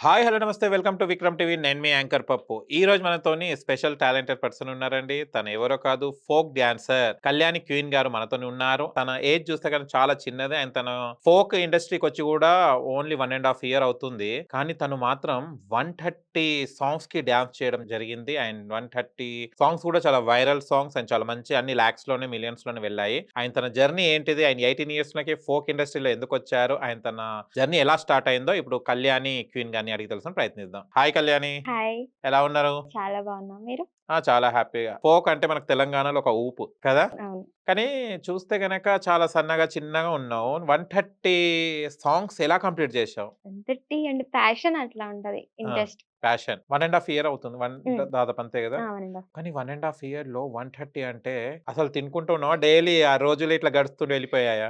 Hi! Hello! నమస్తే. Welcome to Vikram TV. నేను మీ యాంకర్ పప్పు. ఈరోజు మనతోని స్పెషల్ టాలెంటెడ్ పర్సన్ ఉన్నారండి. తను ఎవరో కాదు ఫోక్ డాన్సర్ కళ్యాణి క్వీన్ గారు మనతోని ఉన్నారు. తన ఏజ్ చూస్తే గనుక చాలా చిన్నదే. అండ్ తను ఫోక్ ఇండస్ట్రీకొచ్చి గూడా ఓన్లీ 1 ½ ఇయర్ అవుతుంది. కానీ తను మాత్రం 130 సాంగ్స్‌కి డాన్స్ చేయడం జరిగింది. అండ్ 130 సాంగ్స్ కూడా చాలా వైరల్ సాంగ్స్ అండ్ చాలా మంచి అన్ని లాక్స్‌లోనే, మిలియన్స్‌లోనే వెళ్ళాయి. ఆయన తన జర్నీ ఏంటిది? ఆయన 18 ఇయర్స్‌లోకే ఫోక్ ఇండస్ట్రీలో ఎందుకొచ్చారు? ఆయన తన జర్నీ ఎలా స్టార్ట్ అయిందో ఇప్పుడు కళ్యాణి క్వీన్ గారిని అడిగి తెలుసుకొని ప్రయత్నిద్దాం. హాయ్ కళ్యాణి. హాయ్. ఎలా ఉన్నారు? చాలా బాగున్నా. మీరు? చాలా హ్యాపీగా. ఫోక్ అంటే మనకు తెలంగాణలో ఒక ఊపు కదా! అవును. కానీ చూస్తే గనక చాలా సన్నగా, చిన్నగా ఉన్నావు. 130 సాంగ్స్ ఎలా కంప్లీట్ చేశావు? ఎంతటి అండ్ ప్యాషన్ అట్లా ఉంటది. ఆ! ఇంట్రెస్ట్. ప్యాషన్. 1 ½ ఇయర్ అవుతుంది. హ్మ్. దాదాపు అంతే గదా! 1 ½ కానీ 1 ½ ఇయర్‌లో 130 అంటే అసలు తినుకుంటూ ఉన్నావా? డైలీ ఆ రోజులు ఇట్లా గడుస్తూ వెళ్ళిపోయాయా?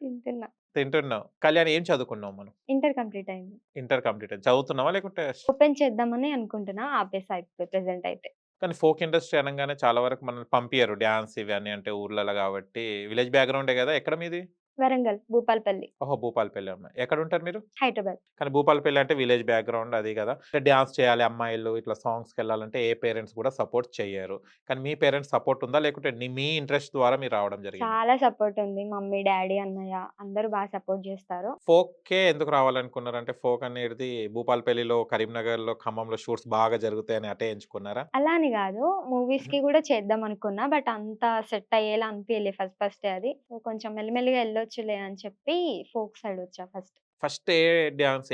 తింటున్నా. తింటున్నావు. కళ్యాణి ఏం చదువుకున్నావు మనం? ఇంటర్ కంప్లీట్ అయింది. ఇంటర్ కంప్లీట్ అయింది. చదువుతున్నావా? లేకుంటే ఓపెన్ చేద్దామని అనుకుంటున్నా. ఆపేసా ఇప్పుడు ప్రెజెంట్ అయితే. కానీ ఫోక్ ఇండస్ట్రీ అనంగానే చాలా వరకు మనల్ని పంపియరు. డాన్స్ ఇవన్నీ అంటే ఊర్లలో గాబట్టి. విలేజ్ బ్యాక్‌గ్రౌండే గదా! ఎక్కడ మీది? వరంగల్, భూపాలపల్లి, ఓహో! భూపాలపల్లి అమ్మాయి. ఎక్కడుంటారు మీరు? హైదరాబాద్. కానీ భూపాలపల్లి అంటే విలేజ్ బ్యాక్‌గ్రౌండ్ అది గదా! అంటే డాన్స్ చేయాలి అమ్మాయిలు ఇట్లా సాంగ్స్‌కెళ్ళాలంటే ఏ పేరెంట్స్ గూడా సపోర్ట్ చెయ్యరు. కానీ మీ పేరెంట్స్ సపోర్ట్ ఉందా? లేకుంటే మీ ఇంట్రెస్ట్ ద్వారా మీరు రావడం జరిగిందా? చాలా సపోర్ట్ ఉంది. మమ్మీ, డ్యాడీ, అన్నయ్య అందరూ సపోర్ట్ చేస్తారు. ఫోక్‌కే ఎందుకు రావాలనుకున్నారు? అంటే ఫోక్ అనేది భూపాలపల్లిలో, కరీంనగర్‌లో, ఖమ్మంలో షూట్స్ బాగా జరుగుతాయని అటే ఎంచుకున్నారా? అలా అని గాదు. హుహు. మూవీస్‌కి గూడా చేద్దాం అనుకున్నా. బట్ అంత సెట్ అయ్యేలా అనిపియలే ఫస్టే అది. సో, కొంచెం మెల్లిమెల్లిగా ఎళ్ళొచ్చులే అని చెప్పి ఫోక్ సైడ్ వచ్చా ఫస్ట్. ఫస్ట్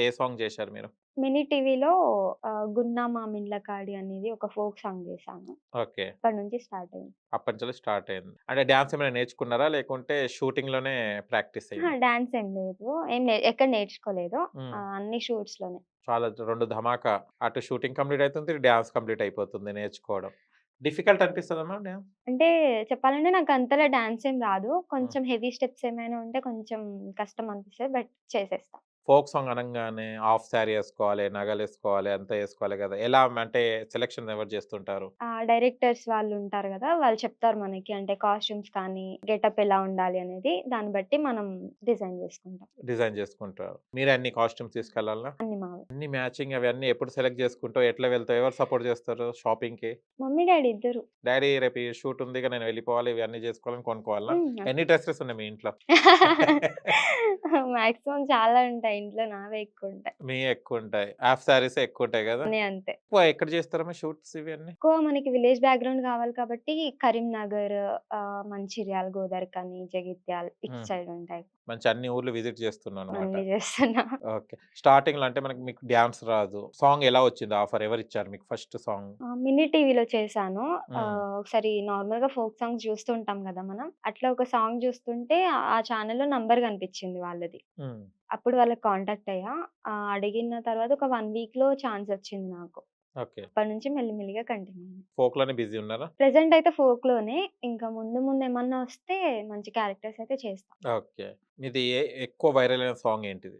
ఏ సాంగ్ చేశారు మీరు? మినీ టీవీలో 'గున్నా మామిండ్ల కాడి' అనేది ఒక ఫోక్ సాంగ్ చేశాను. ఓకే. అప్పటి నుంచి స్టార్ట్ అయింది. అప్పటినుంచి స్టార్ట్ అయింది. అంటే డాన్స్ ఏమైనా నేర్చుకున్నారా? లేకుంటే షూటింగ్‌లోనే ప్రాక్టీస్ అహా! అయిందా? డాన్స్ ఏం లేదు. ఎక్కడ నేర్చుకోలేదు. హ్మ్. అన్ని షూట్స్‌లోనే. చాలా 2 ధమాకా. అటు షూటింగ్ కంప్లీట్ అయితుంది. ఇటు డాన్స్ కంప్లీట్ అయిపోతుంది నేర్చుకోవడం. డిఫికల్ట్ అనిపిస్తదమ్మా డాన్స్? అంటే చెప్పాలంటే నాకు అంతలా డాన్స్ ఏం రాదు. హ్మ్. కొంచెం హెవీ స్టెప్స్ ఏమైనా ఉంటే కొంచెం కష్టం అనిపిస్తది. బట్ చేసేస్తా. ఫోక్ సాంగ్ అనంగానే హాఫ్ సారీ ఏసుకోవాలి, నగలేసుకోవాలి, అంతా ఏసుకోవాలి గదా! ఎలా అంటే సెలక్షన్ ఎవరు జేస్తుంటారు? డైరెక్టర్స్ వాళ్ళుంటారు గదా! వాళ్ళు చెప్తారు మనకి. అంటే కాస్ట్యూమ్స్ కానీ, గెటప్ ఎలా ఉండాలి అనేది. దాన్ని బట్టి మనం డిజైన్ చేసుకుంటాం. డిజైన్ జేసుకుంటారు. మీరే అన్ని కాస్ట్యూమ్స్ తీసుకెళ్ళాలా? అన్ని మావే. అన్ని మ్యాచింగ్ అవన్నీ ఎప్పుడు సెలెక్ట్ జేసుకుంటావు? ఎట్లా వెళ్తావు? ఎవరు సపోర్ట్ జేస్తారు షాపింగ్‌కి? మమ్మీ, డ్యాడీ ఇద్దరు. డాడీ రేపు ఈ షూట్ ఉంది ఇక నేను వెళ్ళిపోవాలి. ఇవన్నీ జేసుకోవాలని కొనుక్కోవాలా? ఎన్ని డ్రెసెస్ ఉన్నాయి మీ ఇంట్లో? మాక్సిమం చాలా ఉంటాయి. ఇంట్లో నావే ఎక్కువుంటాయి. మీయి ఎక్కువుంటాయి. హాఫ్ సారీసే ఎక్కువుంటాయి గదా! అన్నీ అంతే. ఎక్కువ ఎక్కడ జేస్తారమ్మా షూట్స్ ఇవన్నీ? ఎక్కువ మనకి విలేజ్ బ్యాక్‌గ్రౌండ్ కావాలి కాబట్టి కరీంనగర్, మంచిర్యాల, గోదావరిఖని, జగిత్యాల ఇటు హ్మ్. సైడ్ ఉంటాయి. మంచి అన్ని ఊర్లు విజిట్ చేస్తున్నావనమాట. అన్నీ చేస్తున్నా. ఓకే. స్టార్టింగ్‌లో అంటే మీకు డాన్స్ రాదు. సాంగ్ ఎలా వచ్చింది ఆఫర్? ఎవరిచ్చారు మీకు ఫస్ట్ సాంగ్? మినీ టీవీలో చేశాను. హ్మ్. ఒకసారి నార్మల్‌గా ఫోక్ సాంగ్స్ చూస్తూ ఉంటాం గదా మనం. అట్లా ఒక సాంగ్ చూస్తుంటే ఆ ఛానెల్‌లో నంబర్ కనిపించింది వాళ్ళది. హ్మ్. అప్పుడు వాళ్ళకి కాంటాక్ట్ అయ్యా. అడిగిన తర్వాత ఒక 1 వీక్‌లో ఛాన్స్ వచ్చింది నాకు. ఓకే. అప్పటి నుంచి మెల్లిమెల్లిగా కంటిన్యూ అయింది. ఫోక్‌లోనే బిజీ ఉన్నారా? ప్రెజెంట్ అయితే ఫోక్‌లోనే. ఇంకా ముందు ముందు ఏమన్నా వస్తే మంచి క్యారెక్టర్స్ అయితే చేస్తా. ఓకే. మీది ఎక్కువ వైరల్ అయిన సాంగ్ ఏంటిది?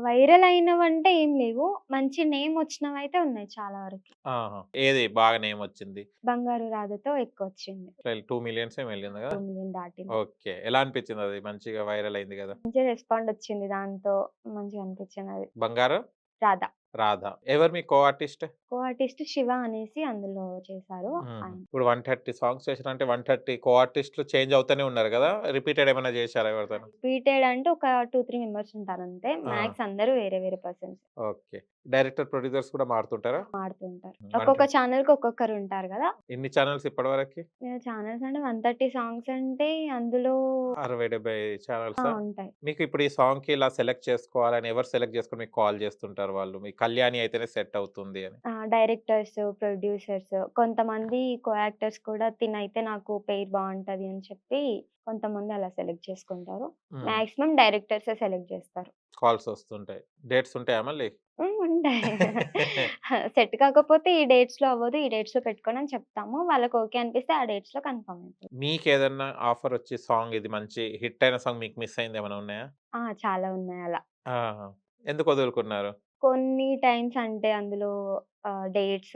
వైరల్ అయినవంటే ఏం లేవు. మంచి నేమ్ వచ్చినవయితే ఉన్నాయి చాలా వరకి. ఆహా! ఏది బాగా నేమొచ్చింది? 'బంగారు రాధతో' ఎక్కువొచ్చింది. 2 మిలియన్స్ ఏమో ఎళ్ళింది గదా! 2,000,000 దాటింది. ఓకే. ఎలా అనిపించింది అది? మంచిగా వైరల్ అయింది గదా! మంచి రెస్పాండ్ వచ్చింది దాంతో. మంచిగా అనిపించిందది. 'బంగారం', 'రాధ'. 'రాధ' ఎవరు మీ co artist? Co artist 'Shiva' అనేసి అందులో చేశారు. హుహు. ఆయన. ఇప్పుడు 130 సాంగ్స్ చేశారంటే 130 కో ఆర్టిస్ట్‌లు చేంజ్ అవుతూనే ఉన్నారు గదా! రిపీటెడ్ ఏమైనా చేశారా ఎవరితోనా? రిపీటెడ్ అంటే ఒక 2, 3 మెంబర్స్ ఉంటారంతే. ఆ! మాక్స్ అందరూ వేరే వేరే పర్సన్స్. ఓకే. డైరెక్టర్, ప్రొడ్యూసర్స్ కూడా మారుతుంటారా? మారుతుంటారు. ఒక్కొక్క 120 ఛానెల్‌కి ఒక్కొక్కరుంటారు గదా! ఎన్ని ఛానెల్స్ ఇప్పటివరకి? ఛానెల్స్ అంటే 130 సాంగ్స్ అంటే అందులో 60, 70 ఛానెల్సా? ఉంటాయి. మీకు ఇప్పుడు ఈ సాంగ్‌కి ఇలా సెలెక్ట్ చేసుకోవాలని ఎవరు సెలెక్ట్ చేసుకొని మీకు కాల్ చేస్తుంటారు వాళ్ళు? మీ కళ్యాణి అయితేనే సెట్ అవుతుంది అని. డైరెక్టర్స్, ప్రొడ్యూసర్స్ కొంతమంది కో యాక్టర్స్ కూడా తినైతే నాకు పెయిర్ బావుంటది అని చెప్పి కొంతమంది అలా సెలెక్ట్ చేసుకుంటారు. హ్మ్. మాక్సిమం డైరెక్టర్సే సెలెక్ట్ జేస్తారు. కాల్స్ వస్తుంటాయి. డేట్స్ ఉంటాయా మళ్ళీ? ఉంటాయి. సెట్ కాకపోతే ఈ డేట్స్‌లో అవ్వదు. ఈ డేట్స్‌లో పెట్టుకోండి అని చెప్తాము. వాళ్ళకి ఓకే అనిపిస్తే ఆ డేట్స్‌లో కన్ఫర్మ్ అయితది. మీకేదన్నా ఆఫర్ వచ్చి సాంగ్ ఇది మంచి హిట్ అయిన సాంగ్ మీకు మిస్ అయింది ఏమైనా ఉన్నాయా? చాలా ఉన్నాయి అలా. ఆహా! ఎందుకు వదులుకున్నారు? కొన్ని టైమ్స్ అంటే అందులో డేట్స్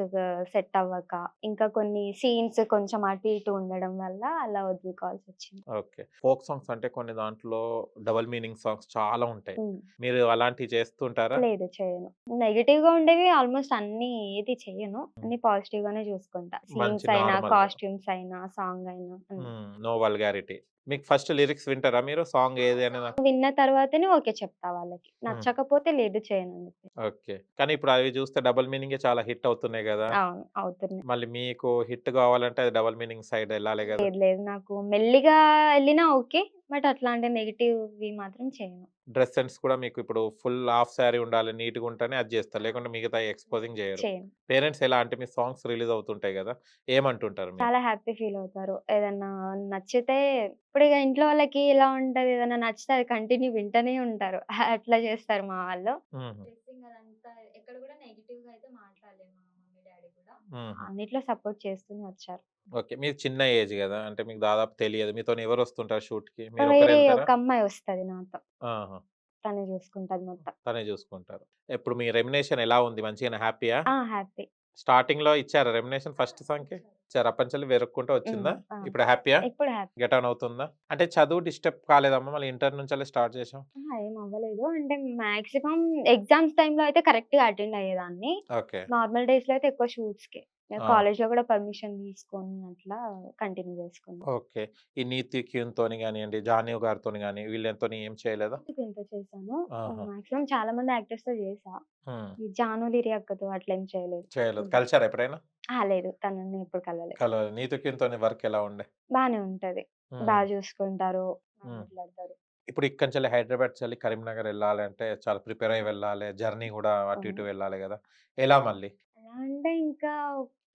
సెట్ అవ్వక, ఇంకా కొన్ని సీన్స్ కొంచెం అటు ఇటు ఉండడం వల్ల అలా వదులుకోవాల్సొచ్చింది. ఓకే. ఫోక్ సాంగ్స్ అంటే కొన్ని దాంట్లో డబుల్ మీనింగ్ సాంగ్స్ చాలా ఉంటాయి. హ్మ్. మీరు అలాంటివి చేస్తుంటారా? లేదు చేయను. నెగెటివ్‌గా ఉండేవి ఆల్‌మోస్ట్ అన్నీ ఏది చెయ్యను. హ్మ్. అన్నీ పాజిటివ్‌గానే చూసుకుంటా. మంచి సీన్స్ అయినా, నార్మల్. కాస్ట్యూమ్స్ అయినా, సాంగ్ అయినా అన్నీ. No vulgarity. మీకు ఫస్ట్ లిరిక్స్ వింటారా మీరు? సాంగ్ ఏది అని నాకు విన్న తర్వాతనే ఓకే చెప్తా వాళ్ళకి. హ్మ్. నచ్చకపోతే లేదు చేయనని చెప్పి. ఓకే. కానీ ఇప్పుడు అవి చూస్తే డబుల్ మీనింగే చాలా హిట్ అవుతున్నాయి గదా! అవును. అవుతున్నాయి. మళ్ళీ మీకు హిట్ గావాలంటే అది డబుల్ మీనింగ్ సైడ్ ఎళ్ళాలి గదా! లేదు లేదు. నాకు మెల్లిగా ఎళ్ళినా ఓకే. బట్ అట్లాంటి నెగెటివ్‌వి మాత్రం చేయను. డ్రెస్ సెన్స్ కూడా మీకు ఇప్పుడు ఫుల్ హాఫ్ సారీ ఉండాలి, నీట్‌గా ఉంటేనే అది జేస్తారు. లేకుంటే మిగతాయి ఎక్స్‌పోజింగ్ జేయరు. చేయను. పేరెంట్స్ ఎలా అంటే మీ సాంగ్స్ రిలీజ్ అవుతుంటాయి గదా! ఏమంటుంటారు మీరు? చాలా హ్యాపీ ఫీల్ అవుతారు. ఏదన్నా నచ్చితే ఇప్పుడు ఇగ ఇంట్లో వాళ్ళకి ఎలా ఉంటది ఏదన్నా నచ్చితే అది కంటిన్యూ వింటనే ఉంటారు. అట్లా చేస్తారు మా వాళ్ళు. హుహు. డ్రెస్సింగ్ అదంతా ఎక్కడ కూడా నెగెటివ్‌గా అయితే మాట్లాడలేదు మా మమ్మీ, డ్యాడీ కూడా. హుహు. అన్నిట్లో సపోర్ట్ చేస్తూనే వచ్చారు. ఓకే. మీది చిన్న ఏజ్ గదా! అంటే మీకు దాదాపు తెలియదు. మీతోని ఎవరొస్తుంటారు షూట్‌కి? మీరొక్కరే వేరే ఎళ్తారా? ఒక అమ్మాయి వస్తది నాతో. ఆహా! తనే చూసుకుంటది మొత్తం. తనే జూసుకుంటారు. ఇప్పుడు మీ రెమ్యునరేషన్ ఎలా ఉంది? మంచిగానే హ్యాపీయా? ఆ! హ్యాపీ. స్టార్టింగ్‌లో ఇచ్చారా రెమ్యునరేషన్ ఫస్ట్ సాంగ్‌కి? ఇచ్చారా? అప్పటినుంచెల్లి వెరుక్కుంటూ హ్మ్. వచ్చిందా? ఆ! ఇప్పుడు హ్యాపీయా? ఇప్పుడు హ్యాపీ. గెట్ ఆన్ అవుతుందా? అంటే చదువు డిస్టర్బ్ కాలేదమ్మా? మళ్ళీ ఇంటర్ నుంచెల్లి స్టార్ట్ చేసావు? అహా! ఏం అవ్వలేదు. అంటే మాక్సిమం ఎగ్జామ్స్ టైమ్‌లో అయితే కరెక్ట్‌గా అటెండ్ అయ్యేదాన్ని. ఓకే. నార్మల్ డేస్‌లో అయితే ఎక్కువ షూట్స్‌కే. ఆ! కాలేజ్‌లో కూడా పర్మిషన్ తీసుకొని అట్లా కంటిన్యూ చేసుకున్నా. ఓకే. ఈ 'నీతి క్యూన్‌తోని' గానియండి, 'జానీవ్' గారితోని గాని వీళ్ళతోని ఏం చేయలేదా? ఇంత చేశాను. ఆహా! మాక్సిమం చాలా మంది యాక్టర్స్‌తో చేశా. హ్మ్. ఈ 'జానులిరి' అక్కతో అట్లా ఏం చేయలేదు. చేయలేదు. హ్మ్. కలిసారా ఎప్పుడైనా? అహా! లేదు. తనని ఎప్పుడు కలవలే. కలవలేదు. 'నీతి క్యూన్‌తోని' వర్క్ ఎలా ఉండే? బానే ఉంటది. హ్మ్. చూసుకుంటారు. హ్మ్. మాట్లాడతారు. ఇప్పుడు ఇక్కడ్నుంచెల్లి హైదరాబాద్ చెల్లి కరీంనగర్ ఎళ్ళాలంటే చాలా ప్రిపేర్ అయ్యి వెళ్ళాలి. జర్నీ గూడా అటు అవును. ఇటు వెళ్ళాలి గదా! ఎలా మళ్ళీ? ఎలా అంటే ఇంకా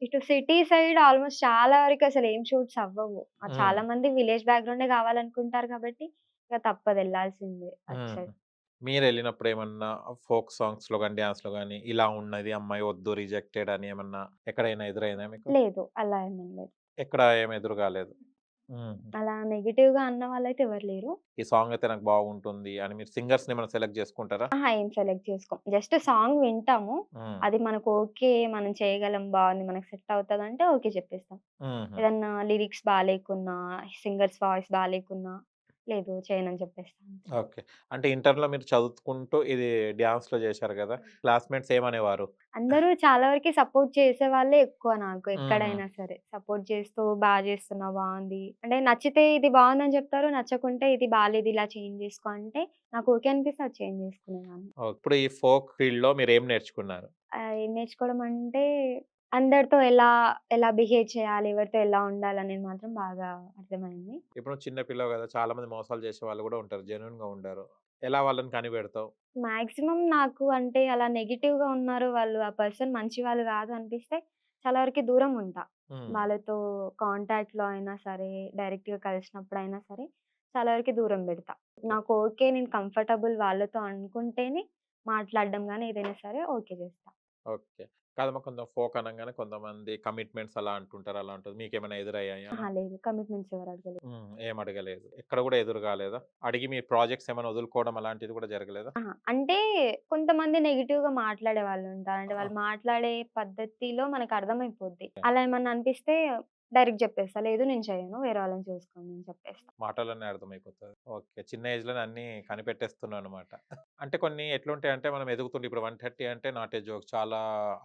ఇటు సిటీ సైడ్ ఆల్‌మోస్ట్ చాలా వరకు అసలేం షూట్స్ అవ్వవు. హ్మ్. చాలా మంది విలేజ్ బ్యాక్‌గ్రౌండే కావాలనుకుంటారు కాబట్టి ఇక తప్పదు ఎళ్ళాల్సిందే అటు హ్మ్. సైడ్. మీరెళ్ళినప్పుడు ఏమన్నా ఫోక్ సాంగ్స్‌లో గాని, డాన్స్‌లో గాని ఇలా ఉన్నది అమ్మాయి వద్దు రిజెక్టెడ్ అని ఏమన్నా ఎక్కడైనా ఎదురైందా మీకు? లేదు. అలా ఏమేం లేదు. ఎక్కడ ఏమి ఎదురు కాలేదు. హుహు. అలా నెగెటివ్‌గా అన్న వాళ్ళైతే ఎవరు లేరు. ఈ సాంగ్ అయితే నాకు బాగుంటుంది అని మీరు సింగర్స్‌ని ఏమైనా సెలెక్ట్ చేసుకుంటారా? అహా! ఏం సెలెక్ట్ చేసుకోం. జస్ట్ సాంగ్ వింటాము. హ్మ్. అది మనకు ఓకే. మనం చేయగలం, బావుంది, మనకు సెట్ అవుతదంటే ఓకే చెప్పేస్తాం. హుహు. ఏదన్నా లిరిక్స్ బాలేకున్నా, సింగర్స్ వాయిస్ బాలేకున్నా, లేదు చేయనని చెప్పేస్తా అంతే. ఓకే. అంటే ఇంటర్‌లో మీరు చదువుకుంటూ ఇది డాన్స్‌లో చేశారు గదా! క్లాస్‌మేట్స్ ఏమనేవారు? అందరూ చాలా వరకి సపోర్ట్ చేసేవాళ్ళే ఎక్కువ నాకు హుహు. ఎక్కడైనా సరే. సపోర్ట్ చేస్తూ చేస్తున్నావు, బావుంది. అంటే నచ్చితే ఇది బావుందని చెప్తారు. నచ్చకుంటే ఇది బాలేదు, ఇలా చేంజ్ చేసుకో అంటే నాకు ఓకే అనిపిస్తే అది చేంజ్ చేసుకునేదాన్ని. ఓహ్! ఇప్పుడు ఈ ఫోక్ ఫీల్డ్‌లో మీరేం నేర్చుకున్నారు? ఏం నేర్చుకోవడం అంటే అందరితో ఎలా బిహేవ్ చేయాలి, ఎవరితో ఎలా ఉండాలనేది మాత్రం బాగా అర్థమైంది. ఇప్పుడు నువ్వు చిన్న పిల్లవు గదా! చాలా మంది మోసాలు చేసేవాళ్ళు గూడా ఉంటారు. జెన్యూన్‌గా ఉండరు. ఎలా వాళ్ళని కనిపెడతావు? మాక్సిమం నాకు అంటే అలా నెగెటివ్‌గా ఉన్నారు వాళ్ళు, ఆ పర్సన్ మంచివాళ్ళు కాదు అనిపిస్తే చాలా వరకి దూరం ఉంటా. హ్మ్. వాళ్ళతో కాంటాక్ట్‌లో అయినా సరే, డైరెక్ట్‌గా కలిసినప్పుడైనా సరే, చాలా వరకి దూరం పెడతా. ఓకే. నాకు ఓకే. నేను కంఫర్టబుల్ వాళ్ళతో అనుకుంటేనే మాట్లాడడం గాని ఏదైనా సరే ఓకే చేస్తా. ఓకే. కాదమ్మా కొంచెం ఫోక్ అనంగానే కొంతమంది కమిట్మెంట్స్ అలా అంటుంటారు. అలా ఉంటది. మీకేమైనా ఎదురయ్యాయా అలా? అహా! లేదు. కమిట్మెంట్స్ ఎవరు అడగలేదు. ఏం అడగలేదు. ఎక్కడ గూడా ఎదురు గాలేదా? అడిగి మీ ప్రాజెక్ట్స్ ఏమైనా వదులుకోవడం అలాంటిది గూడా జరగలేదా? అహా! అంటే కొంతమంది నెగెటివ్‌గా మాట్లాడే వాళ్ళుంటారు. అంటే ఆ! వాళ్ళు మాట్లాడే పద్ధతిలో మనకర్థమైపోద్ది. అలా ఏమన్నా అనిపిస్తే డైరెక్ట్ జెప్పేస్తా. లేదు నేను చేయను. వేరే వాళ్ళని చూసుకోండి అని చెప్పేస్తా. మాటల్లోనే అర్థమైపోతది. ఓకే. చిన్న ఏజ్‌లోనే అన్నీ కనిపెట్టేస్తున్నావనమాట. అంటే కొన్ని ఎట్లుంటాయంటే మనం ఎదుగుతుంటే ఇప్పుడు 130 అంటే నాట్ ఏ జోక్. చాలా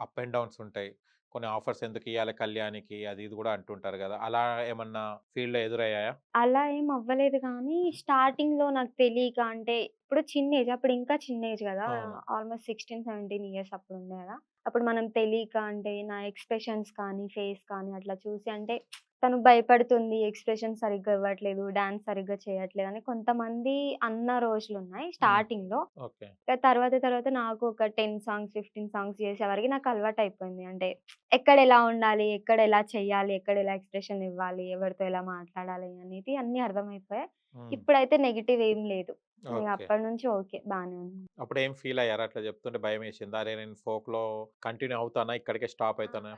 అప్ అండ్ డౌన్స్ ఉంటాయి. కొన్ని ఆఫర్స్ ఎందుకియ్యాలి కళ్యాణికి అది ఇది గూడా అంటుంటారు గదా! అలా ఏమన్నా ఫీల్డ్‌లో ఎదురయ్యాయా? అలా ఏం అవ్వలేదు కానీ స్టార్టింగ్‌లో నాకు తెలీక అంటే ఇప్పుడు చిన్న ఏజ్. అప్పుడు ఇంకా చిన్న ఏజ్ గదా! అవును. ఆల్‌మోస్ట్ 16, 17 ఇయర్స్ అప్పుడుండే గదా! అప్పుడు మనం తెలీక అంటే నా ఎక్స్‌ప్రెషన్స్ కానీ, ఫేస్ కానీ అట్లా చూసి అంటే తను భయపడుతుంది. ఎక్స్‌ప్రెషన్ సరిగ్గా ఇవ్వట్లేదు. డాన్స్ సరిగ్గా చేయట్లేదు అని కొంతమంది అన్న రోజులున్నాయి హ్మ్. స్టార్టింగ్‌లో. ఓకే. తర్వాత నాకు ఒక 10 సాంగ్స్, 15 సాంగ్స్ చేసేవరకి నాకు అలవాటయిపోయింది. అంటే ఎక్కడెలా ఉండాలి, ఎక్కడెలా చెయ్యాలి, ఎక్కడెలా ఎక్స్‌ప్రెషన్ ఇవ్వాలి, ఎవరితో ఎలా మాట్లాడాలి అనేది అన్నీ అర్థమైపోయాయి. హ్మ్. ఇప్పుడైతే నెగెటివ్ ఏం లేదు. ఇంగ ఓకే. అప్పటినుంచి ఓకే. బానే ఉంది. అప్పుడేం ఫీలయ్యారా? అట్లా చెప్తుంటే భయమేసిందా? అరే! నేను ఫోక్‌లో కంటిన్యూ అవుతానా? ఇక్కడికే స్టాప్ అయితానా?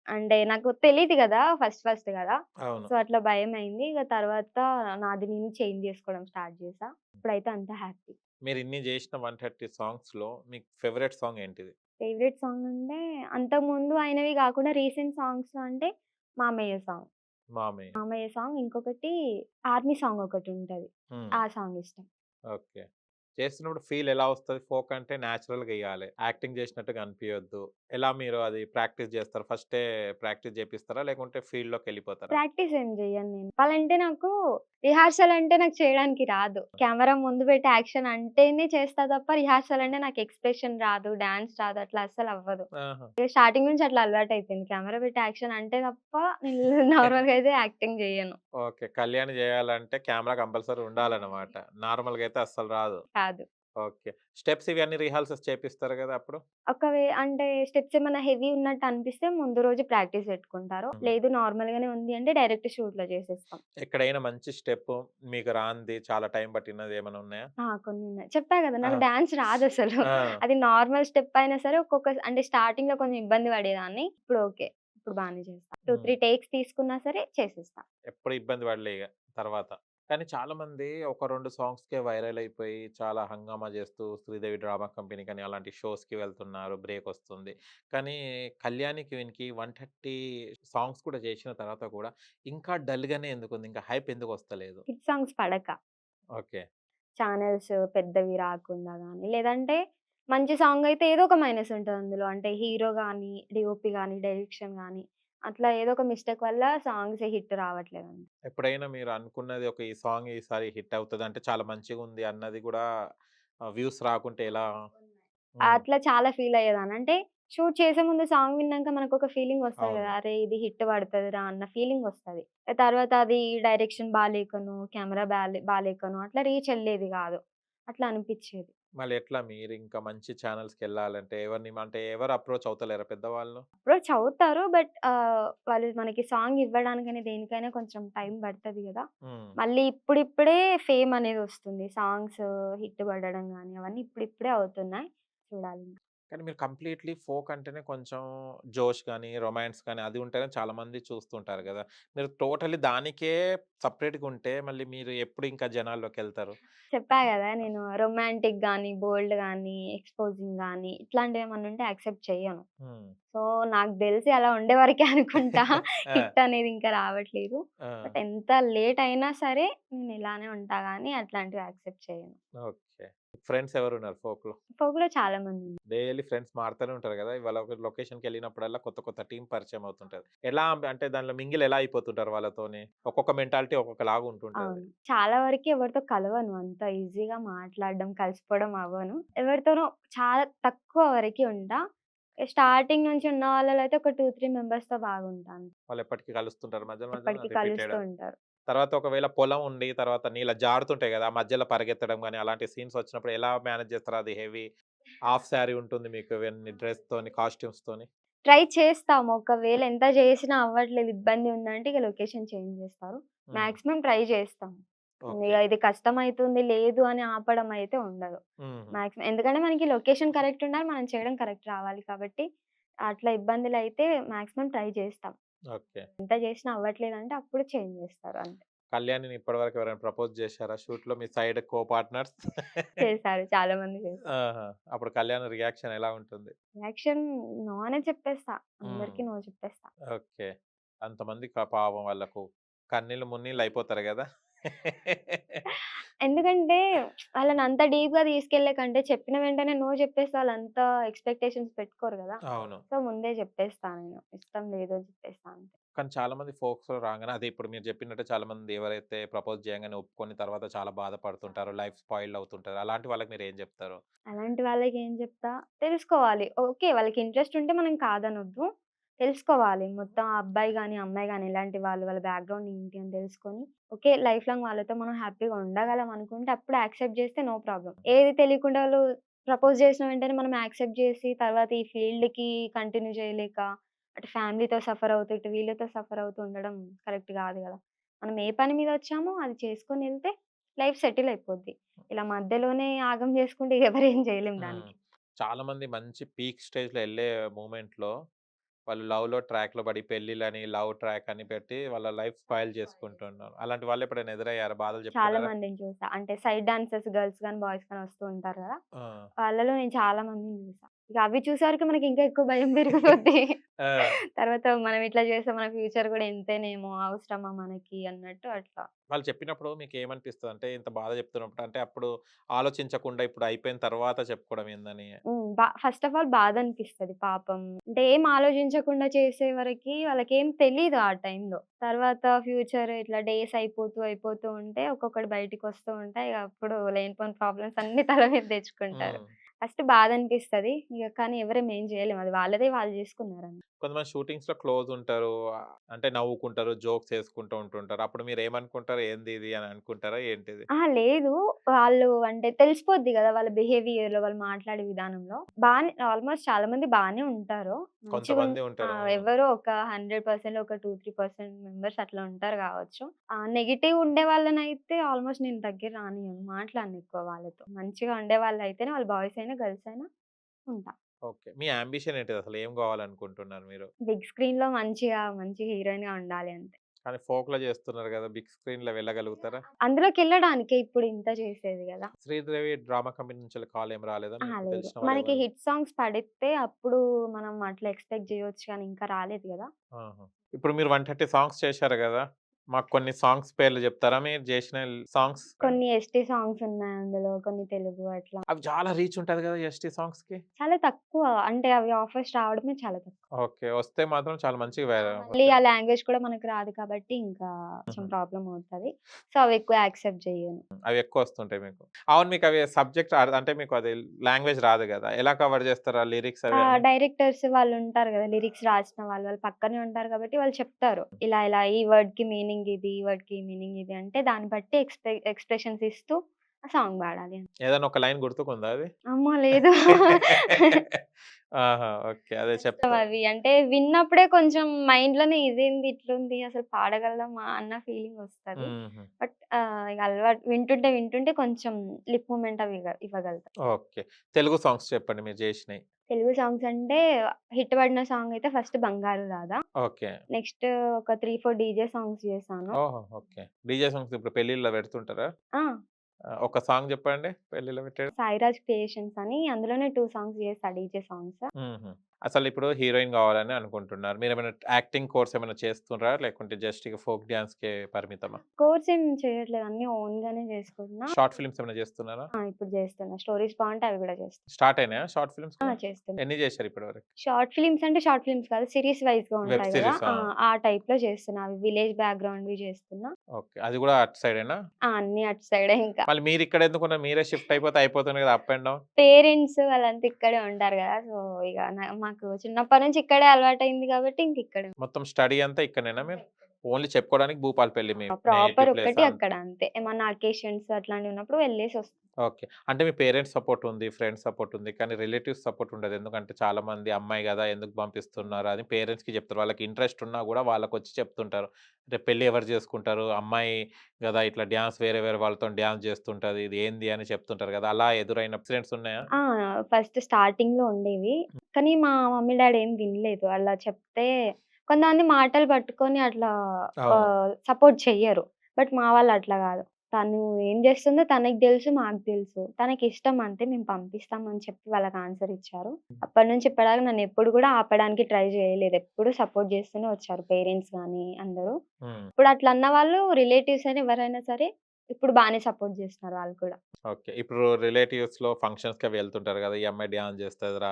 అంటే నాకు తెలీదు గదా! ఫస్ట్ గదా! అవును. సో, అట్లా భయమైంది. ఇగ తర్వాత నాది నేను చేంజ్ జేసుకోవడం స్టార్ట్ చేశా. ఇప్పుడైతే అంతా హ్యాపీ. మీరిన్ని జేసిన 130 సాంగ్స్‌లో మీకు ఫేవరెట్ సాంగ్ ఏంటిది? ఫేవరెట్ సాంగ్ అంటే అంతకుముందు అయినవి గాకుండా రీసెంట్ సాంగ్స్‌లో అంటే 'మామయ్య' సాంగ్. మామయ్య. 'మామయ్య' సాంగ్ ఇంకొకటి 'ఆర్మీ' సాంగ్ ఒకటుంటది. హ్మ్. ఆ సాంగ్ ఇష్టం. ఓకే. చేస్తున్నప్పుడు ఫీల్ ఎలా వస్తది? ఫోక్ అంటే నేచురల్‌గా ఎయ్యాలి. యాక్టింగ్ చేసినట్టుగా అనిపియొద్దు. ఎలా మీరు అది ప్రాక్టీస్ చేస్తారు? ఫస్టే ప్రాక్టీస్ చేపిస్తారా? లేకుంటే ఫీల్డ్‌లోకెళ్ళిపోతారా? ప్రాక్టీస్ ఏం జెయ్యను నేను. చెప్పాలంటే నాకు రిహార్సల్ అంటే నాకు చేయడానికి రాదు. కెమెరా ముందు పెట్టి యాక్షన్ అంటేనే చేస్తా తప్ప రిహార్సల్ అంటే నాకు ఎక్స్‌ప్రెషన్ రాదు, డాన్స్ రాదు అట్లా అస్సలవ్వదు. ఆహా! ఇగ స్టార్టింగ్ నుంచి అట్లా అలవాటయిపోయింది. కెమెరా పెట్టి యాక్షన్ అంటే తప్ప నేను నార్మల్‌గా అయితే యాక్టింగ్ జెయ్యను. ఓకే. కళ్యాణి జేయాలంటే కెమెరా కంపల్సరీ ఉండాలన్నమాట. నార్మల్‌గా అయితే అస్సలు రాదు. కాదు. ఓకే. స్టెప్స్ ఇవన్నీ రిహార్సల్స్ చేపిస్తారు గదా! అప్పుడు? అంటే స్టెప్స్ ఏమన్నా హెవీ ఉన్నట్టు అనిపిస్తే ముందు రోజు ప్రాక్టీస్ పెట్టుకుంటారు. హ్మ్. లేదు నార్మల్‌గానే ఉంది అంటే డైరెక్ట్ షూట్‌లో చేసేస్తాం. ఎక్కడైనా మంచి స్టెప్పు మీకు రానిది చాలా టైం పట్టినది ఏమైనా ఉన్నాయా? కొన్నున్నాయి. చెప్పా గదా! ఆ! నాకు డాన్స్ రాదసలు. ఆ! అది నార్మల్ స్టెప్ అయినా సరే అంటే స్టార్టింగ్‌లో కొంచెం ఇబ్బంది పడేదాన్ని. ఇప్పుడు ఓకే. ఇప్పుడు బానే చేస్తా. 2, హ్మ్. 3 టేక్స్ తీసుకున్నా సరే చేసేస్తా. ఎప్పుడు ఇబ్బంది పడలే ఇగ తర్వాత. కానీ చాలామంది ఒక 2 సాంగ్స్‌కే వైరల్ అయిపోయి చాలా హంగామా చేస్తూ 'శ్రీదేవి డ్రామా కంపెనీ' కానీ అలాంటి షోస్‌కి వెళ్తున్నారు. బ్రేక్ వస్తుంది. కానీ 'కళ్యాణి క్వీన్‌కి' 130 సాంగ్స్ కూడా చేసిన తర్వాత కూడా ఇంకా డల్‌గానే ఎందుకుంది? ఇంకా హైప్ ఎందుకు వస్తలేదు? హిట్ సాంగ్స్ పడక. ఓకే. ఛానెల్స్ పెద్దవి రాకుండా గాని, లేదంటే మంచి సాంగ్ అయితే ఏదో ఒక మైనస్ ఉంటది అందులో. అంటే హీరో గాని, డీఓపీ గాని, డైరెక్షన్ గాని అట్లా ఏదో ఒక మిస్టేక్ వల్ల సాంగ్స్ హిట్ రావట్లేదండి. ఎప్పుడైనా మీరు అనుకున్నది ఒక ఈ సాంగ్ ఈసారి హిట్ అవుతది అంటే చాలా మంచిగుంది అన్నది కూడా వ్యూస్ రాకుంటే ఎలా? హ్మ్. అట్లా చాలా ఫీల్ అయ్యేదాన్ని. అంటే షూట్ చేసే ముందు సాంగ్ విన్నాక మనకొక ఫీలింగ్ వస్తది అవును. గదా! అరే! ఇది హిట్ పడతదిరా అన్న ఫీలింగ్ వస్తది. తర్వాత అది డైరెక్షన్ బాలేకనో, కెమెరా బాలేకనో అట్లా రీచ్ ఎళ్ళేది గాదు. అట్లా అనిపిచ్చేది. మళ్ళీ ఎట్లా మీరింకా మంచి ఛానెల్స్‌కెళ్ళాలంటే ఎవరిని అంటే ఎవరు అప్రోచ్ అవుతలేరా పెద్దవాళ్ళు? అప్రోచ్ అవుతారు. బట్ వాళ్ళు మనకి సాంగ్ ఇవ్వడానికైనా, దేనికైనా కొంచెం టైం పడతది గదా! హ్మ్. మళ్ళీ ఇప్పుడిప్పుడే ఫేమ్ అనేదొస్తుంది. సాంగ్స్ హిట్ పడడం గాని, అవన్నీ ఇప్పుడిప్పుడే అవుతున్నాయి. చూడాలింక. కానీ మీరు కంప్లీట్‌లీ ఫోక్ అంటేనే కొంచెం జోష్ గాని, రొమాన్స్ గాని అది ఉంటేనే చాలామంది చూస్తుంటారు గదా! మీరు టోటల్లీ దానికే సెపరేట్‌గా ఉంటే మళ్ళీ మీరు ఎప్పుడు ఇంకా జనాల్లోకెళ్తారు? చెప్పా గదా! నేను రొమాంటిక్ గాని, బోల్డ్ గాని, ఎక్స్‌పోజింగ్ గాని ఇట్లాంటివేమన్నా ఉంటే యాక్సెప్ట్ చెయ్యను. హ్మ్. సో, నాకు దెలిసి అలా ఉండే వరకే అనుకుంటా. ఆ! హిట్ అనేది ఇంకా రావట్లేదు. ఆ! బట్ ఎంత లేట్ అయినా సరే నేను ఇలానే ఉంటా గానీ అట్లాంటివి యాక్సెప్ట్ చేయను. ఓకే. ఫ్రెండ్స్ ఎవరున్నారు ఫోక్‌లో? ఫోక్‌లో చాలా మందున్నారు. డైలీ ఫ్రెండ్స్ మారుతూనే ఉంటారు గదా! ఇవాళ ఒక లొకేషన్‌కెళ్ళినప్పుడల్లా కొత్త కొత్త టీమ్ పరిచయం అవుతుంటది. ఎలా అంటే దాంట్లో మింగిల్ ఎలా అయిపోతుంటారు వాళ్ళతోని? ఒక్కొక్క మెంటాలిటీ ఒక్కొక్కలాగా ఉంటుంటది. అవును. చాలా వరకి ఎవరితో కలవను. అంత ఈజీగా మాట్లాడడం, కలిసిపోవడం అవ్వను. ఎవరితోనో చాలా తక్కువ వరకి ఉంటా. స్టార్టింగ్ నుంచి ఉన్న వాళ్ళలో అయితే ఒక 2, 3 మెంబర్స్‌తో బాగుంటాను. వాళ్ళెప్పటికి కలుస్తుంటారు మధ్యలో మధ్యలో ఎప్పటికి కలుస్తూ రిపీటెడ్. ఉంటారు. తర్వాత ఒకవేళ పొలం ఉండి, తర్వాత నీళ్ళ జారుతుంటాయి గదా! మధ్యలో పరిగెత్తడం గాని, అలాంటి సీన్స్ వచ్చినప్పుడు ఎలా మేనేజ్ చేస్తారు? అది హెవీ హాఫ్ సారీ ఉంటుంది మీకు ఇవన్నీ డ్రెస్‌తోని, కాస్ట్యూమ్స్‌తోని. ట్రై చేస్తాము. ఒకవేళ ఎంత చేసినా అవ్వట్లేదు, ఇబ్బంది ఉందంటే ఇక లొకేషన్ చేంజ్ చేస్తారు. హ్మ్. మాక్సిమం ట్రై చేస్తాం. ఓకే. ఇగ ఇది కష్టమైతుంది, లేదు అని ఆపడం అయితే ఉండదు. హుహు. మాక్సిమం ఎందుకంటే మనకి లొకేషన్ కరెక్ట్ ఉండాలి, మనం చేయడం కరెక్ట్ రావాలి కాబట్టి, అట్లా ఇబ్బందులైతే మాక్సిమం ట్రై చేస్తాం. ఓకే. ఎంత చేసినా అవ్వట్లేదంటే అప్పుడు చేంజ్ చేస్తారు అంతే. కళ్యాణిని ఇప్పటివరకు ఎవరైనా ప్రపోజ్ చేశారా షూట్‌లో మీ సైడ్ కో పార్ట్నర్స్? చేశారు. చాలా మంది చేశారు. ఆహా! అప్పుడు కళ్యాణ్ రియాక్షన్ ఎలా ఉంటుంది? యాక్షన్ నో అనే చెప్పేస్తా. హ్మ్. అందరికి నో చెప్పేస్తా. ఓకే. అంతమంది పాపం వాళ్ళకు కన్నీళ్ళు, మున్నీళ్ళు అయిపోతారు గదా! ఎందుకంటే వాళ్ళని అంత డీప్‌గా తీసుకెళ్ళే కంటే చెప్పిన వెంటనే నో చెప్పేస్తే వాళ్ళంత ఎక్స్‌పెక్టేషన్స్ పెట్టుకోరు గదా! అవును. సో, ముందే చెప్పేస్తా నేను. ఇష్టం లేదు అని చెప్పేస్తా అంతే. కానీ చాలామంది ఫోక్స్‌లో రాంగానే అదే ఇప్పుడు మీరు చెప్పినట్టే చాలామంది ఎవరైతే ప్రపోజ్ చేయంగానే ఒప్పుకొని తర్వాత చాలా బాధపడుతుంటారో, లైఫ్ స్పాయిల్ అవుతుంటారు. అలాంటి వాళ్ళకి మీరేం జెప్తారు? అలాంటి వాళ్ళకి ఏం చెప్తా, తెలుసుకోవాలి. ఓకే. వాళ్ళకి ఇంట్రెస్ట్ ఉంటే మనం కాదనొద్దు. తెలుసుకోవాలి. మొత్తం ఆ అబ్బాయి గాని, అమ్మాయి గాని ఎలాంటి వాళ్ళు, వాళ్ళ బ్యాక్‌గ్రౌండ్ ఏంటి అని తెలుసుకొని, ఓకే. లైఫ్ లాంగ్ వాళ్ళతో మనం హ్యాపీగా ఉండగలం అనుకుంటే అప్పుడు యాక్సెప్ట్ చేస్తే నో ప్రాబ్లమ్. ఏది తెలియకుండా వాళ్ళు ప్రపోజ్ చేసిన వెంటనే మనం యాక్సెప్ట్ చేసి తర్వాత ఈ ఫీల్డ్‌కి కంటిన్యూ చేయలేక, అటు ఫ్యామిలీతో సఫర్ అవుతూ, ఇటు వీళ్ళతో సఫర్ అవుతూ ఉండడం కరెక్ట్ కాదు గదా! మనం ఏ పని మీద వచ్చామో అది చేసుకొనెళ్తే లైఫ్ సెటిల్ అయిపోద్ది. ఇలా మధ్యలోనే ఆగం చేసుకుంటే ఎవరేం చేయలేం హ్మ్. దానికి. చాలామంది మంచి పీక్ స్టేజ్‌లో ఎళ్ళే మూమెంట్‌లో వాళ్ళు లవ్‌లో ట్రాక్‌లో పడి పెళ్ళిలని, లవ్ ట్రాక్ అని పెట్టి వాళ్ళ లైఫ్ స్పాయిల్ చేసుకుంటున్నారు. అలాంటి వాళ్ళు ఎప్పుడైనా ఎదురయ్యారా? బాధలు చాలా చెప్పుకున్నారా? మందిని చూసా. అంటే సైడ్ డాన్సర్స్ గర్ల్స్ గాని, బాయ్స్ గాని వస్తూ ఉంటారు గదా! ఆ! వాళ్ళలో నేను చాలా మందిని చూసా. ఇక అవి చూసేవరకు మనకి ఇంకా ఎక్కువ భయం పెరిగిపోద్ది. ఆ! తర్వాత మనం ఇట్లా చేస్తే మన ఫ్యూచర్ కూడా ఇంతేనేమో, అవసరమా మనకి అన్నట్టు అట్లా. వాళ్ళు చెప్పినప్పుడు మీకేమనిపిస్తది? అంటే ఇంత బాధ చెప్తున్నప్పుడు అంటే అప్పుడు ఆలోచించకుండా ఇప్పుడు అయిపోయిన తర్వాత చెప్పుకోవడం ఏందని? ఫస్ట్ ఆఫ్ ఆల్ బాధనిపిస్తది పాపం. అంటే ఏం ఆలోచించకుండా చేసే వరకి వాళ్ళకేం తెలీదు ఆ టైంలో. తర్వాత ఫ్యూచర్ ఇట్లా డేస్ అయిపోతూ ఉంటే ఒక్కొక్కటి బయటికొస్తూ ఉంటాయి. ఇగ అప్పుడు లేనిపోని ప్రాబ్లమ్స్ అన్నీ తల మీద తెచ్చుకుంటారు. హ్మ్. ఫస్ట్ బాధనిపిస్తది. ఇగ కానీ ఎవరం ఏం చేయలేం. అది వాళ్ళదే వాళ్ళు చేసుకున్నారంతే. కొంతమంది షూటింగ్స్‌లో క్లోజ్ ఉంటారు. అంటే నవ్వుకుంటారు, జోక్స్ ఏసుకుంటూ ఉంటుంటారు. అప్పుడు మీరేమనుకుంటారు? ఏంది ఇది అని అనుకుంటారా ఏంటిది? అహా! లేదు. వాళ్ళు అంటే తెలిసిపోద్ది గదా! వాళ్ళ బిహేవియర్‌లో, వాళ్ళు మాట్లాడే విధానంలో. ఆల్‌మోస్ట్ చాలా మంది బానే ఉంటారు. కొంతమంది ఉంటారు. ఎవరో ఒక 100%లో ఒక 2, 3% మెంబర్స్ అట్లా ఉంటారు గావచ్చు. నెగెటివ్ ఉండే వాళ్ళనైతే ఆల్‌మోస్ట్ నేను దగ్గర రానియ్యను. మాట్లాడను ఎక్కువ వాళ్ళతో. మంచిగా ఉండేవాళ్ళైతేనే వాళ్ళు బాయ్స్ అయినా, గర్ల్స్ అయినా ఉంటా. ఓకే. మీ యాంబిషన్ ఏంటిదసలు? ఏం గావాలనుకుంటున్నారు మీరు? బిగ్ స్క్రీన్‌లో మంచి హీరోయిన్‌గా ఉండాలి అంతే. కానీ ఫోక్‌లో చేస్తున్నారు గదా! బిగ్ స్క్రీన్‌లో వెళ్ళగలుగుతారా? అందులోకెళ్ళడానికే ఇప్పుడు ఇంత చేసేది గదా! శ్రీదేవి డ్రామా కంపెనీ నుంచెల్లి కాల్ ఏమి రాలేదా అహా! మీకు లేదు. తెలిసిన మనకి వాళ్ళెవరు? హిట్ సాంగ్స్ పడితే అప్పుడు మనం అట్లా ఎక్స్‌పెక్ట్ జేయొచ్చు గానీ ఇంకా రాలేదు గదా! ఆహా! ఇప్పుడు మీరు 130 సాంగ్స్ చేశారు గదా! మాకు కొన్ని సాంగ్స్ పేర్లు జెప్తారా? మీరు జేసిన సాంగ్స్? కొన్ని ఎస్‌టీ సాంగ్స్ ఉన్నాయి అందులో. కొన్ని తెలుగు అట్లా. అవి చాలా రీచ్ ఉంటది గదా! ఎస్‌టి సాంగ్స్‌కి. చాలా తక్కువ. అంటే అవి ఆఫర్స్ రావడమే చాలా తక్కువ. ఓకే. వస్తే మాత్రం చాలా మంచిగా మళ్ళీ ఓకే. ఆ లాంగ్వేజ్ కూడా మనకు రాదు కాబట్టి ఇంకా కొంచెం హుహు. ప్రాబ్లమ్ అవుతది. సో, అవి ఎక్కువ యాక్సెప్ట్ జెయ్యను. అవి ఎక్కువొస్తుంటాయి మీకు. అవును మీకవి సబ్జెక్ట్ అంటే మీకు అది లాంగ్వేజ్ రాదు గదా! ఎలా కవర్ జేస్తారు ఆ లిరిక్స్ అవి అన్నీ? డైరెక్టర్స్ వాళ్ళుంటారు గదా! లిరిక్స్ రాసిన వాళ్ళు. వాళ్ళు పక్కనే ఉంటారు కాబట్టి వాళ్ళు చెప్తారు. ఇలా ఈ వర్డ్‌కి మీనింగ్ ఇది, ఈ వర్డ్‌కి మీనింగ్ ఇది అంటే దాన్ని బట్టి ఎక్స్‌ప్రెషన్స్ ఇస్తూ ఆ సాంగ్ పాడాలి. ఏదైనా ఒక లైన్ గుర్తుకుందా అది? అమ్మో! లేదు. ఆహా! ఓకే. అదే కష్టం చెప్తా. అవి. అంటే విన్నప్పుడే కొంచెం మైండ్‌లోనే ఇదేంది ఇట్లుంది అసలు పాడగలమా అన్న ఫీలింగొస్తది. హుహు. బట్ ఇగ అలవాటు వింటుంటే కొంచెం లిప్ మూవ్‌మెంట్ అవి ఇవ్వగలుగుతా. ఓకే. తెలుగు సాంగ్స్ చెప్పండి మీరు జేసినయి. తెలుగు సాంగ్స్ అంటే హిట్ పడిన సాంగ్ అయితే ఫస్ట్ 'బంగారు రాధా'. ఓకే. నెక్స్ట్ ఒక 3, 4 డీజే సాంగ్స్ చేశాను. ఓహో! ఓకే. డీజే సాంగ్స్ ఇప్పుడు పెళ్ళిల్లో పెడుతుంటారా? ఆ! ఒక సాంగ్ జెప్పండి పెళ్ళిలో పెట్టేది? 'సాయిరాజ్ క్రియేషన్స్' అని అందులోనే 2 సాంగ్స్ చేశా డీజే సాంగ్స్. హుహు. అసలిప్పుడు హీరోయిన్ గావాలని అనుకుంటున్నారు. మీరేమైనా యాక్టింగ్ కోర్స్ ఏమైనా చేస్తుండ్రా? లేకుంటే జస్ట్ ఇగ ఫోక్ డాన్స్‌కే పరిమితమా? కోర్స్ ఏం చేయట్లేదు. అన్నీ ఓన్‌గానే చేసుకుంటున్నా. షార్ట్ ఫిల్మ్స్ ఏమైనా జేస్తున్నారా? ఇప్పుడు చేస్తున్నా. స్టోరీస్ బావుంటే అవి కూడా చేస్తున్నా. స్టార్ట్ అయినాయా షార్ట్ ఫిల్మ్స్ కూడా? చేస్తున్నా. ఎన్ని జేశారు ఇప్పటి వరకు? షార్ట్ ఫిల్మ్స్ అంటే షార్ట్ ఫిల్మ్స్ కాదు. సీరీస్ వైస్‌గా వెబ్ ఉంటాయి గదా! సీరీస్. ఆ! ఆ టైప్‌లో చేస్తున్నా. అవి విలేజ్ బ్యాక్‌గ్రౌండ్‌వి చేస్తున్నా. ఓకే. అది గూడా అటు సైడేనా? అన్నీ అటు సైడే ఇంకా. మళ్ళీ మీరిక్కడెందుకున్నారు? మీరే షిఫ్ట్ అయిపోతే అయిపోతుంది గదా! Up and down. పేరెంట్స్ వాళ్ళంతా ఇక్కడే ఉంటారు గదా! సో, ఇగ మాకు చిన్నప్పటి నుంచి ఇక్కడే అలవాటయింది కాబట్టి ఇంక ఇక్కడే. మొత్తం స్టడీ అంతా ఇక్కడనేనా మీరు? ఓన్లీ చెప్పుకోవడానికి భూపాలపల్లి మీ ప్రాపర్ నేటివ్ ప్లేస్ ఒక్కటి అంతే. అక్కడ అంతే. ఏమన్నా అకేషన్స్ అట్లాంటివున్నప్పుడు వెళ్ళేసొస్తాం. ఓకే. అంటే మీ పేరెంట్స్ సపోర్ట్ ఉంది, ఫ్రెండ్స్ సపోర్ట్ ఉంది. కానీ రిలేటివ్స్ సపోర్ట్ ఉండదు. ఎందుకంటే చాలామంది అమ్మాయి గదా! ఎందుకు పంపిస్తున్నారు అని పేరెంట్స్‌కి చెప్తారు. వాళ్ళకి ఇంట్రెస్ట్ ఉన్నా గూడా వాళ్ళకొచ్చి చెప్తుంటారు. రేపు పెళ్లి ఎవరు చేసుకుంటారు? అమ్మాయి గదా! ఇట్లా డాన్స్ వేరే వేరే వాళ్ళతోని డాన్స్ చేస్తుంటది. ఇది ఏంది అని చెప్తుంటారు గదా! అలా ఎదురైన ఇన్సిడెంట్స్ ఉన్నాయా? ఆ! ఫస్ట్ స్టార్టింగ్‌లో ఉండేవి. కానీ మా మమ్మీ, డ్యాడీ ఏం వినలేదు. అలా చెప్తే కొంతమంది మాటలు పట్టుకొని అట్లా అవును. సపోర్ట్ చెయ్యరు. బట్ మా వాళ్ళు అట్లా గాదు. తను ఏం జేస్తుందో తనకి దెలుసు, మాకు దెలుసు. తనకిష్టం అంతే మేము పంపిస్తాం అని చెప్పి వాళ్ళకి ఆన్సర్ ఇచ్చారు. అప్పటినుంచి ఇప్పటిదాకా నన్నెప్పుడు గూడా ఆపడానికి ట్రై జేయలేదు. ఎప్పుడు సపోర్ట్ జేస్తూనే వచ్చారు పేరెంట్స్ గానీ అందరూ. హ్మ్. ఇప్పుడు అట్లా అన్న వాళ్ళు రిలేటివ్స్ అయినా ఎవరైనా సరే ఇప్పుడు బానే సపోర్ట్ జేస్తున్నారు వాళ్ళు కూడా. ఓకే. ఇప్పుడు రిలేటివ్స్‌లో ఫంక్షన్స్‌కి వెళ్తుంటారు గదా! ఈ అమ్మాయి డాన్స్ చేస్తదిరా,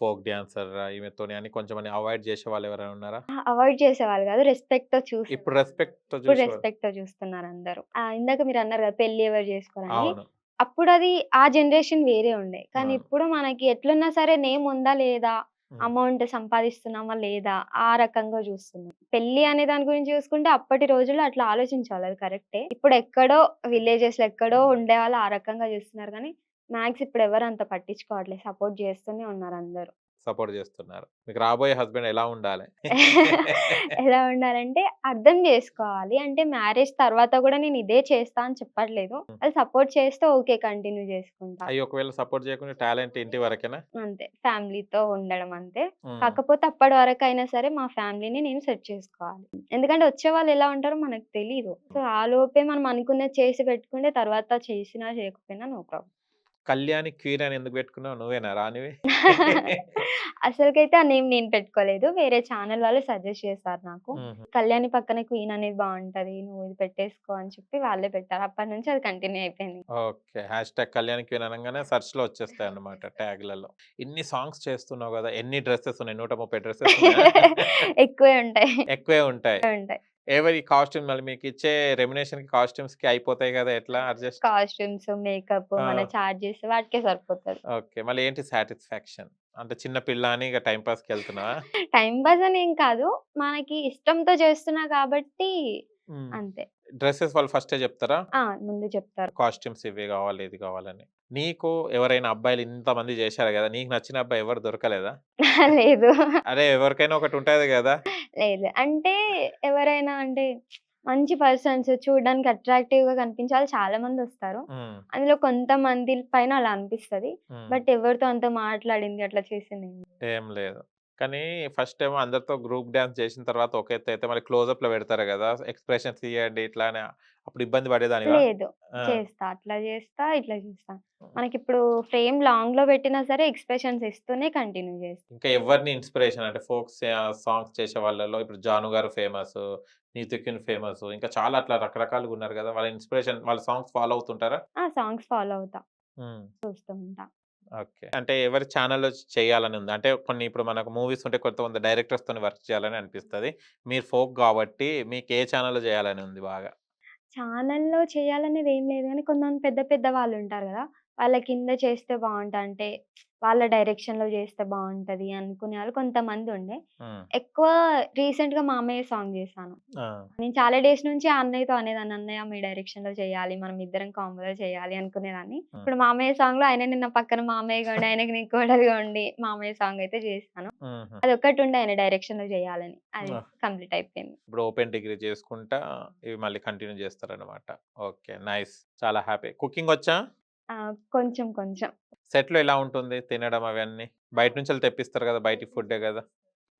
ఫోక్ డాన్సర్‌రా ఈమెతోని అని కొంచెమని అవాయిడ్ చేసేవాళ్ళు ఎవరైనా ఉన్నారా? అవాయిడ్ చేసేవాళ్ళు గాదు. రెస్పెక్ట్‌తో ఇప్పుడు చూసేవాళ్ళనమాట. రెస్పెక్ట్‌తో ఇప్పుడు చూసేవారు. రెస్పెక్ట్‌తో చూస్తున్నారందరూ. ఇందాక మీరన్నారు గదా! పెళ్లి ఎవరు జేసుకోరని. అవును. అప్పుడది ఆ జనరేషన్ వేరే ఉండే. కానీ అవును. ఇప్పుడు మనకి ఎట్లున్నా సరే నేమ్ ఉందా లేదా? హ్మ్. అమౌంట్ సంపాదిస్తున్నామా లేదా? ఆ రకంగా జూస్తున్నారు. పెళ్లి అనే దాని గురించి చూసుకుంటే అప్పటి రోజుల్లో అట్లా ఆలోచించేవాళ్ళు అది కరెక్టే. ఇప్పుడెక్కడో విలేజెస్‌లో ఎక్కడో ఉండేవాళ్ళు ఆ రకంగా జూస్తున్నారు గానీ, మ్యాక్స్ ఇప్పుడెవరు అంత పట్టించుకోవట్లేదు. సపోర్ట్ జేస్తూనే ఉన్నారందరూ. సపోర్ట్ జేస్తున్నారు. మీకు రాబోయే హస్బెండ్ ఎలా ఉండాలి? ఎలా ఉండాలంటే అర్థం జేసుకోవాలి. అంటే మ్యారేజ్ తర్వాత గూడా నేను ఇదే చేస్తా అని చెప్పట్లేదు. హ్మ్. వాళ్ళు సపోర్ట్ చేస్తే ఓకే. కంటిన్యూ జేసుకుంటా. అయ్యి ఒకవేళ సపోర్ట్ చేయకుండా టాలెంట్ ఇంటి వరకేనా? అంతే. ఫ్యామిలీతో ఉండడం అంతే. హ్మ్. కాకపోతే అప్పటి వరకైనా సరే మా ఫ్యామిలీని నేను సెట్ చేసుకోవాలి. ఎందుకంటే వచ్చేవాళ్ళు ఎలా ఉంటారో మనకు తెలీదు. సో, హ్మ్. ఆలోపే మనం అనుకున్నది చేసి పెట్టుకుంటే తర్వాత చేసినా చేయకపోయినా నో ప్రాబ్లమ్. కళ్యాణి క్వీన్ అని ఎందుకు పెట్టుకున్నావు? నువ్వేనా రానివి? అసలుకైతే ఆ నేమ్ నేను పెట్టుకోలేదు. వేరే ఛానల్ వాళ్ళు సజెస్ట్ చేశారు నాకు. హుహు. కళ్యాణి పక్కన క్వీన్ అనేది బావుంటది. నువ్వు ఇది పెట్టేసుకో అని చెప్పి వాళ్ళే పెట్టారు. అప్పటినుంచి అది కంటిన్యూ అయిపోయింది. ఓకే. హ్యాష్‌ట్యాగ్ కళ్యాణి క్వీన్ అనంగానే సెర్చ్‌లో వచ్చేస్తాయన్నమాట ట్యాగ్‌లలో. ఇన్ని సాంగ్స్ చేస్తున్నావు గదా! ఎన్ని డ్రెసెస్ ఉన్నాయి? 130 డ్రెసెస్ ఉన్నాయా? ఎక్కువే ఉంటాయి. ఎక్కువే ఉంటాయి. ఉంటాయి. ఎవరి కాస్ట్యూమ్ మళ్ళీ మీకిచ్చే రెమ్యునరేషన్‌కి కాస్ట్యూమ్స్‌కి అయిపోతాయి గదా! ఎట్లా అడ్జస్ట్? కాస్ట్యూమ్స్, మేకప్, ఆ! మన చార్జెస్ వాటికే సరిపోతది. ఓకే. మళ్ళీ ఏంటి సాటిస్ఫాక్షన్? అంటే చిన్న పిల్ల అని ఇగ టైమ్ పాస్‌కెళ్తున్నావా? టైమ్ పాస్ అని ఏం కాదు. మనకి ఇష్టంతో చేస్తున్నా కాబట్టి హ్మ్. అంతే. డ్రెసెస్ వాళ్ళు ఫస్టే జెప్తారా? ముందు చెప్తారు. కాస్ట్యూమ్స్ ఇవి గావాలి, ఇది గావాలని. నీకు ఎవరైనా అబ్బాయిలు ఇంతమంది జేశారు గదా! నీకు నచ్చిన అబ్బాయి ఎవరు దొరకలేదా? లేదు. అరే! ఎవరికైనా ఒకటుంటది గదా! లేదు. అంటే ఎవరైనా అంటే మంచి పర్సన్స్ చూడడానికి అట్రాక్టివ్‌గా కనిపించే వాళ్ళు చాలా మందొస్తారు. హ్మ్. అందులో కొంతమంది పైన అలా అనిపిస్తది. హ్మ్. బట్ ఎవరితో అంత మాట్లాడింది అట్లా చేసిందేం లేదు. ఏం లేదు. కానీ ఫస్టేమో అందరితో గ్రూప్ డాన్స్ చేసిన తర్వాత ఒక ఎత్తయితే మళ్ళీ క్లోజప్‌లో పెడతారు గదా! ఎక్స్‌ప్రెషన్స్ ఇయ్యండి ఇట్లా అని. అప్పుడు ఇబ్బంది పడేదానివా? లేదు. ఆ! చేస్తా. అట్లా చేస్తా, ఇట్లా చేస్తా. మనకిప్పుడు ఫ్రేమ్ లాంగ్‌లో పెట్టినా సరే ఎక్స్‌ప్రెషన్స్ ఇస్తూనే కంటిన్యూ చేస్తా. ఇంకా ఎవరిని ఇన్‌స్పిరేషన్ అంటే ఫోక్ సాంగ్స్ చేసే వాళ్ళలో ఇప్పుడు 'జాను' గారు ఫేమసు, 'నీతు క్వీన్' ఫేమసు. ఇంకా చాలా అట్లా రకరకాలుగా ఉన్నారు గదా! వాళ్ళ ఇన్‌స్పిరేషన్ వాళ్ళ సాంగ్స్ ఫాలో అవుతుంటారా? సాంగ్స్ ఫాలో అవుతా. హ్మ్. చూస్తూ ఉంటా. ఓకే. అంటే ఎవరి ఛానెల్‌లో చేయాలని ఉందా? అంటే కొన్ని ఇప్పుడు మనకు మూవీస్ ఉంటే కొంతమంది డైరెక్టర్స్‌తోని వర్క్ చేయాలని అనిపిస్తది. మీరు ఫోక్ గాబట్టి మీకు ఏ ఛానెల్‌లో చేయాలని ఉంది బాగా? ఛానెల్‌లో చేయాలనేది ఏం లేదు గానీ, కొంతమంది పెద్ద పెద్ద వాళ్ళుంటారు గదా! వాళ్ళ కింద చేస్తే అంటే వాళ్ళ డైరెక్షన్‌లో చేస్తే బావుంటది అనుకునే వాళ్ళు కొంతమందుండే. హ్మ్. ఎక్కువ రీసెంట్‌గా మా అమ్మయ్య సాంగ్ చేశాను. ఆ! నేను చాలా డేస్ నుంచి ఆ అన్నయ్యతో అనేదాన్ని, "అన్నయ్య మీ డైరెక్షన్‌లో చేయాలి. మనం ఇద్దరం కాంబోలో చేయాలి" అనుకునేదాన్ని. హ్మ్. ఇప్పుడు మామయ్య సాంగ్‌లో ఆయనే నా పక్కన మామయ్యగా ఉండి, ఆయనకి నేను కోడలుగా ఉండి మామయ్య సాంగ్ అయితే చేశాను. హుహు. అదొక్కటుండే ఆయన డైరెక్షన్‌లో చేయాలని. అది ఆ! కంప్లీట్ అయిపోయింది. ఇప్పుడు ఓపెన్ డిగ్రీ చేసుకుంటా ఇవి మళ్ళీ కంటిన్యూ చేస్తారనమాట. ఓకే. నైస్. చాలా హ్యాపీ. కుకింగొచ్చా? కొంచెం కొంచెం. సెట్‌లో ఎలా ఉంటుంది తినడం అవన్నీ? బయట నుంచెళ్ళి తెప్పిస్తారు గదా! బయటి ఫుడ్డే గదా!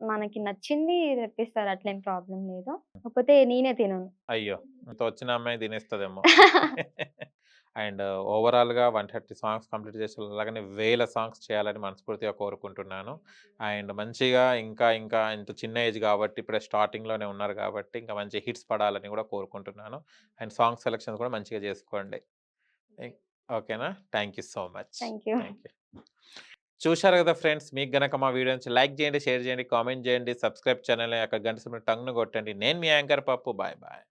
మనకి నచ్చింది తెప్పిస్తారు. అట్లేం ప్రాబ్లమ్ లేదు. కాకపోతే నేనే తినను. అయ్యో! ఇంత వచ్చిన అమ్మాయి తినేస్తదేమో. అండ్ ఓవరాల్‌గా 130 సాంగ్స్ కంప్లీట్ చేసి అలాగనే వేల సాంగ్స్ చేయాలని మనస్ఫూర్తిగా కోరుకుంటున్నాను. అండ్ మంచిగా ఇంకా ఇంకా ఇంత చిన్న ఏజ్ గాబట్టి ఇప్పుడే స్టార్టింగ్‌లోనే ఉన్నారు గాబట్టి ఇంకా మంచి హిట్స్ పడాలని గూడా కోరుకుంటున్నాను. అండ్ సాంగ్ సెలక్షన్స్ కూడా మంచిగా జేసుకోండి. ఇ ఓకేనా? Thank you so much. Thank you. Thank you. చూశారు గదా ఫ్రెండ్స్! మీకు గనక మా వీడియో నచ్చితే లైక్ జేయండి, షేర్ జేయండి, కామెంట్ జేయండి, సబ్స్క్రైబ్ ఛానెల్‌ని అక్కడ గంట సింబల్ టంగున కొట్టండి. నేను మీ యాంకర్ పప్పు. Bye bye.